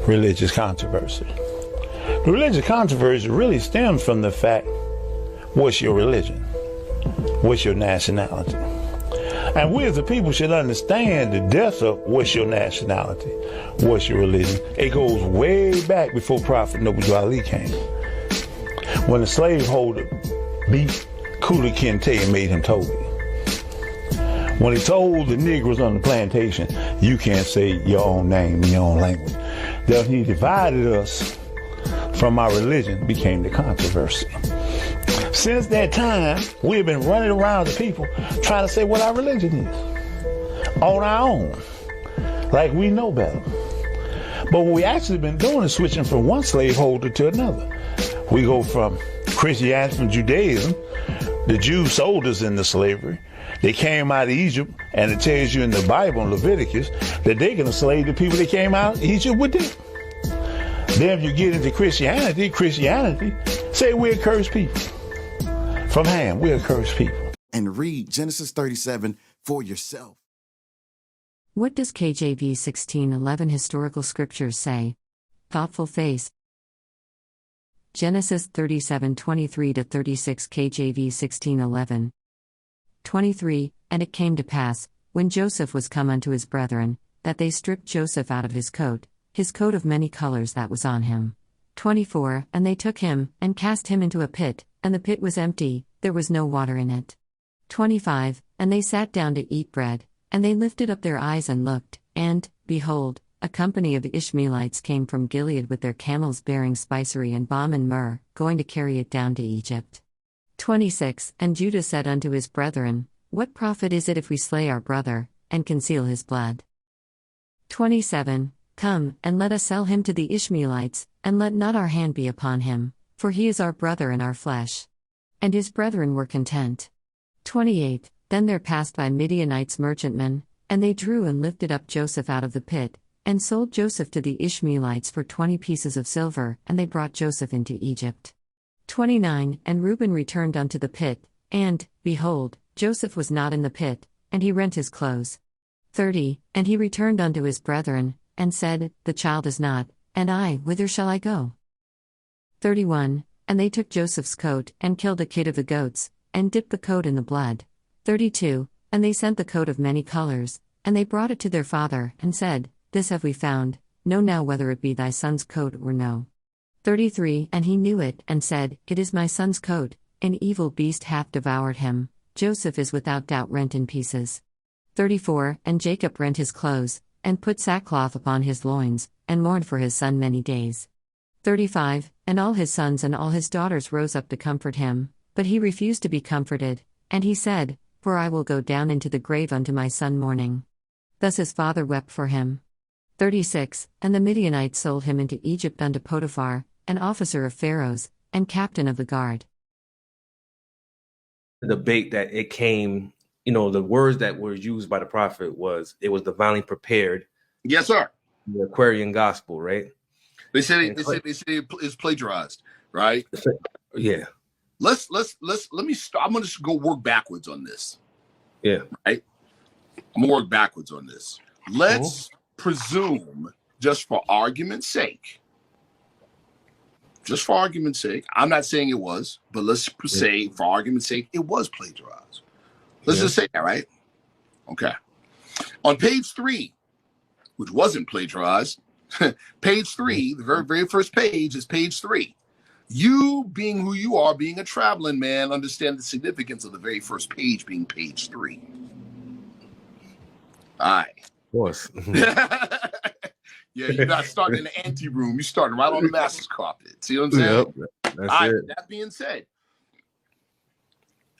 religious controversy. The religious controversy really stems from the fact, what's your religion? What's your nationality? And we as a people should understand the depth of what's your nationality, what's your religion. It goes way back before Prophet Noble Ali came. When the slaveholder beat Kula Kinte and made him Toby. When he told the Negroes on the plantation, you can't say your own name in your own language. That he divided us from our religion became the controversy. Since that time, we've been running around the people trying to say what our religion is on our own, like we know better. But what we actually been doing is switching from one slaveholder to another. We go from Christianity, from Judaism. The Jews sold us into slavery. They came out of Egypt, and it tells you in the Bible, in Leviticus, that they can enslave the people that came out of Egypt with them. Then if you get into Christianity say we're cursed people. From Ham, we're cursed people. And read Genesis 37 for yourself. What does KJV 16:11 historical scriptures say? Thoughtful face. Genesis 37:23-36 KJV 16:11. 23, And it came to pass, when Joseph was come unto his brethren, that they stripped Joseph out of his coat of many colors that was on him. 24, And they took him, and cast him into a pit, and the pit was empty, there was no water in it. 25, And they sat down to eat bread, and they lifted up their eyes and looked, and, behold, a company of Ishmaelites came from Gilead with their camels bearing spicery and balm and myrrh, going to carry it down to Egypt. 26, And Judah said unto his brethren, What profit is it if we slay our brother, and conceal his blood? 27, Come, and let us sell him to the Ishmaelites, and let not our hand be upon him, for he is our brother and our flesh. And his brethren were content. 28, Then there passed by Midianites merchantmen, and they drew and lifted up Joseph out of the pit, and sold Joseph to the Ishmaelites for 20 pieces of silver, and they brought Joseph into Egypt. 29, And Reuben returned unto the pit, and, behold, Joseph was not in the pit, and he rent his clothes. 30, And he returned unto his brethren, and said, The child is not, and I, whither shall I go? 31, And they took Joseph's coat, and killed a kid of the goats, and dipped the coat in the blood. 32, And they sent the coat of many colors, and they brought it to their father, and said, This have we found, know now whether it be thy son's coat or no. 33, And he knew it, and said, It is my son's coat, an evil beast hath devoured him, Joseph is without doubt rent in pieces. 34, And Jacob rent his clothes, and put sackcloth upon his loins, and mourned for his son many days. 35, And all his sons and all his daughters rose up to comfort him, but he refused to be comforted, and he said, For I will go down into the grave unto my son mourning. Thus his father wept for him. 36, And the Midianites sold him into Egypt unto Potiphar, an officer of Pharaoh's, and captain of the guard. The debate that it came, the words that were used by the prophet it was divinely prepared. Yes, sir. The Aquarian gospel, right? They said it's plagiarized, right? Yeah. Let me start. I'm going to go work backwards on this. Yeah. Right. I'm going to work backwards on this. Let's presume, just for argument's sake, I'm not saying it was, but let's say, for argument's sake, it was plagiarized. Let's just say that, right? Okay. On page 3, which wasn't plagiarized, page 3, the very, very first page is page 3. You, being who you are, being a traveling man, understand the significance of the very first page being page 3. All right. Of course. Yeah, you're not starting in the ante room. You're starting right on the master's carpet. See what I'm saying? Yep. That's all right, it. that being said,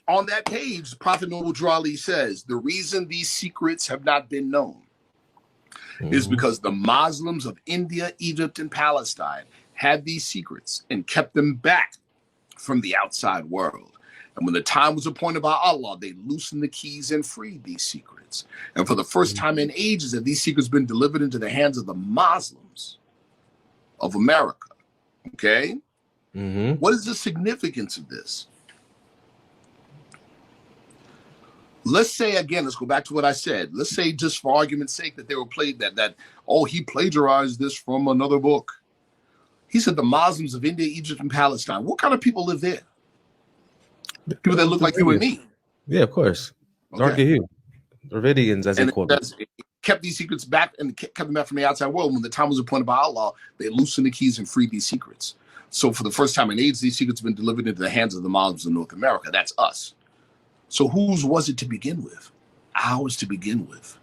on that page, Prophet Noble Drawley says, the reason these secrets have not been known is because the Muslims of India, Egypt, and Palestine had these secrets and kept them back from the outside world. And when the time was appointed by Allah, they loosened the keys and freed these secrets. And for the first time in ages, have these secrets been delivered into the hands of the Muslims of America. Okay? What is the significance of this? let's say again, let's go back to what I said. Let's say, just for argument's sake, that they were played that oh, he plagiarized this from another book. He said the Muslims of India, Egypt, and Palestine. What kind of people live there? People that look like you and me. Yeah, of course. Dark Okay. hue. Dravidians, as they call them. It kept these secrets back and kept them back from the outside world. When the time was appointed by Allah, they loosened the keys and freed these secrets. So for the first time in age, these secrets have been delivered into the hands of the Muslims in North America. That's us. So whose was it to begin with? Ours to begin with.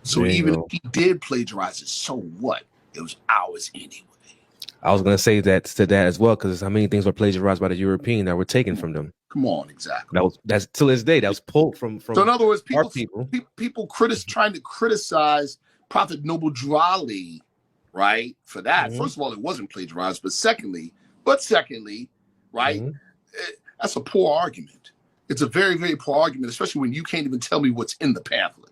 So even if he did plagiarize it, so what? It was ours anyway. I was going to say that to that as well, because how many things were plagiarized by the European that were taken from them? Come on, exactly. That's till this day. That was pulled from. So in other words, people trying to criticize Prophet Noble Drew Ali, right? For that, first of all, it wasn't plagiarized, but secondly, right? That's a poor argument. It's a very, very poor argument, especially when you can't even tell me what's in the pamphlet,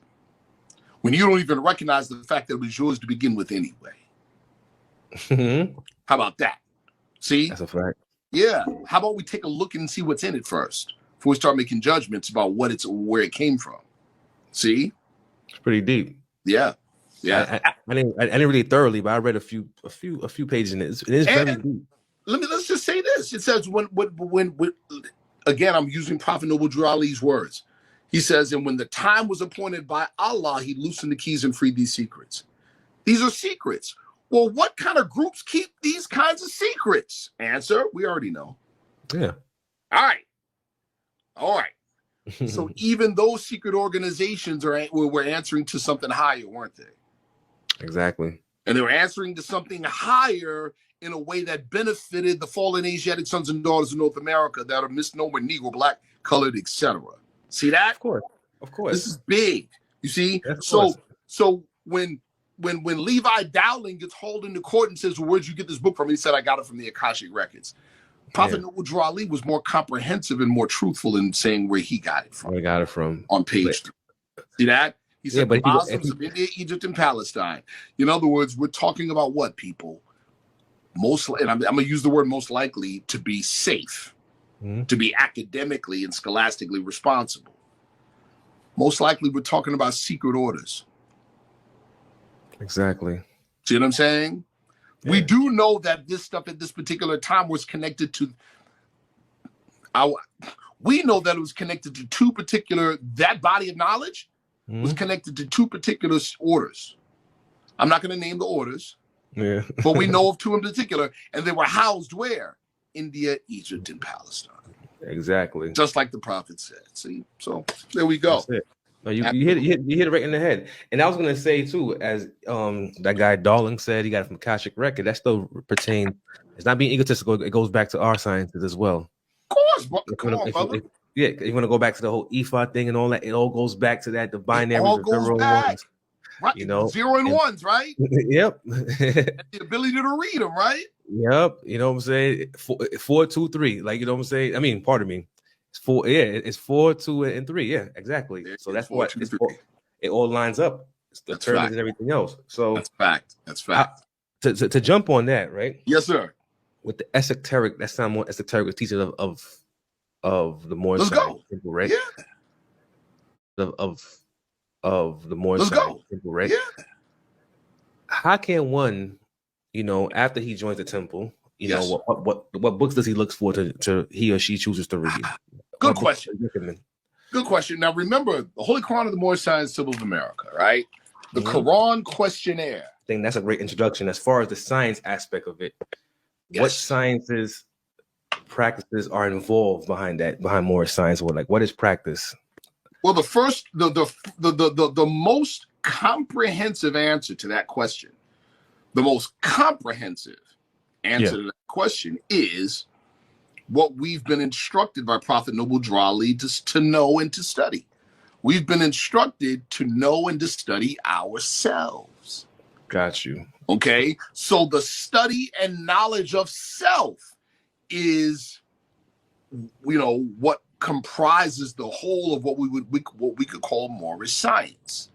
when you don't even recognize the fact that it was yours to begin with anyway. How about that? See, that's a fact. Yeah. How about we take a look and see what's in it first before we start making judgments about where it came from? See, it's pretty deep. Yeah. I didn't read it thoroughly, but I read a few pages in it. It is very deep. Let's just say this. It says when again, I'm using Prophet Noble Drew Ali's words. He says, and when the time was appointed by Allah, he loosened the keys and freed these secrets. These are secrets. Well, what kind of groups keep these kinds of secrets? Answer, we already know. Yeah. All right. So even those secret organizations were answering to something higher, weren't they? Exactly. And they were answering to something higher in a way that benefited the fallen Asiatic sons and daughters of North America that are misnomer, Negro, black, colored, etc. See that? Of course. This is big. You see? Yes, so when Levi Dowling gets hauled into court and says, well, where'd you get this book from? He said, I got it from the Akashic Records. Prophet Noble Drew Ali was more comprehensive and more truthful in saying where he got it from. Where he got it from. On page 3. See that? He said the Muslims of India, Egypt, and Palestine. In other words, we're talking about what, people? And I'm going to use the word most likely, to be safe, to be academically and scholastically responsible. Most likely, we're talking about secret orders. Exactly. See what I'm saying? Yeah. We do know that this stuff at this particular time was connected to we know that it was connected to two particular, that body of knowledge was connected to two particular orders. I'm not going to name the orders, but we know of two in particular, and they were housed where? India, Egypt, and Palestine. Exactly. Just like the prophet said. See? So there we go. No, you hit it right in the head. And I was gonna say too, as that guy Darling said, he got it from Akashic Record. That still pertains. It's not being egotistical. It goes back to our sciences as well. Of course, brother. You want to go back to the whole ephod thing and all that. It all goes back to that, the binary, the zero and ones. Right. You know, 0 and 1s, right? Yep. The ability to read them, right? Yep. You know what I'm saying? 4, 2, 3. Like, you know what I'm saying? I mean, pardon me. It's 4. Yeah, it's 4, 2, and 3. Yeah, exactly. So that's what it all lines up. It's the terms and everything else. So that's fact. That's fact. To jump on that, right? Yes, sir. With the esoteric, that sound more esoteric with teaching of the more science, right? Yeah. Of the more science, right? Yeah. How can one, after he joins the temple, what books does he look for to he or she chooses to read? Good question. Good question. Now remember, the Holy Quran of the Moorish Science Symbol of America, right? The Quran questionnaire. I think that's a great introduction as far as the science aspect of it. Yes. What sciences, practices are involved behind Moorish science? What is practice? Well, the most comprehensive answer to that question, the most comprehensive answer to that question is what we've been instructed by Prophet Noble Drew Ali to know and to study. We've been instructed to know and to study ourselves. Got you. Okay, so the study and knowledge of self is, what comprises the whole of what we could call Moorish science.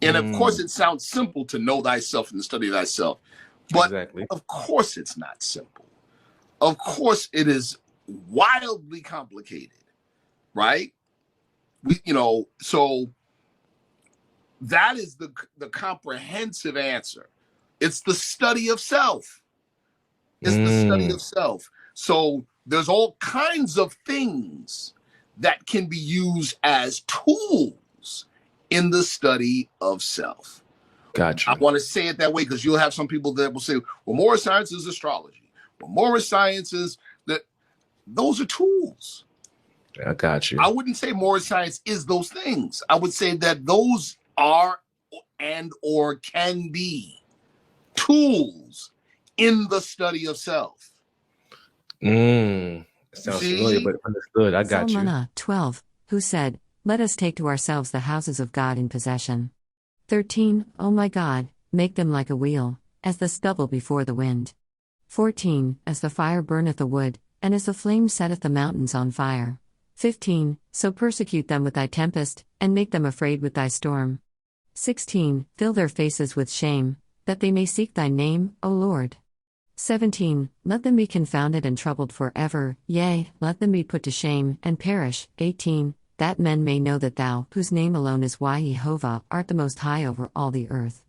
And of course, it sounds simple to know thyself and to study thyself, but of course, it's not simple. Of course, it is wildly complicated, right? So that is the comprehensive answer. It's the study of self. It's the study of self. So there's all kinds of things that can be used as tools in the study of self. Gotcha. I want to say it that way because you'll have some people that will say, well, moral science is astrology. Well, moral science is that. Those are tools. I got you. I wouldn't say moral science is those things. I would say that those are and or can be tools in the study of self. Sounds familiar, but understood. I got you. Psalm 12, who said, "Let us take to ourselves the houses of God in possession." 13, O my God, make them like a wheel, as the stubble before the wind. 14, as the fire burneth the wood, and as the flame setteth the mountains on fire. 15, so persecute them with thy tempest, and make them afraid with thy storm. 16, fill their faces with shame, that they may seek thy name, O Lord. 17, let them be confounded and troubled forever, yea, let them be put to shame, and perish. 18, that men may know that thou, whose name alone is Jehovah, art the most high over all the earth.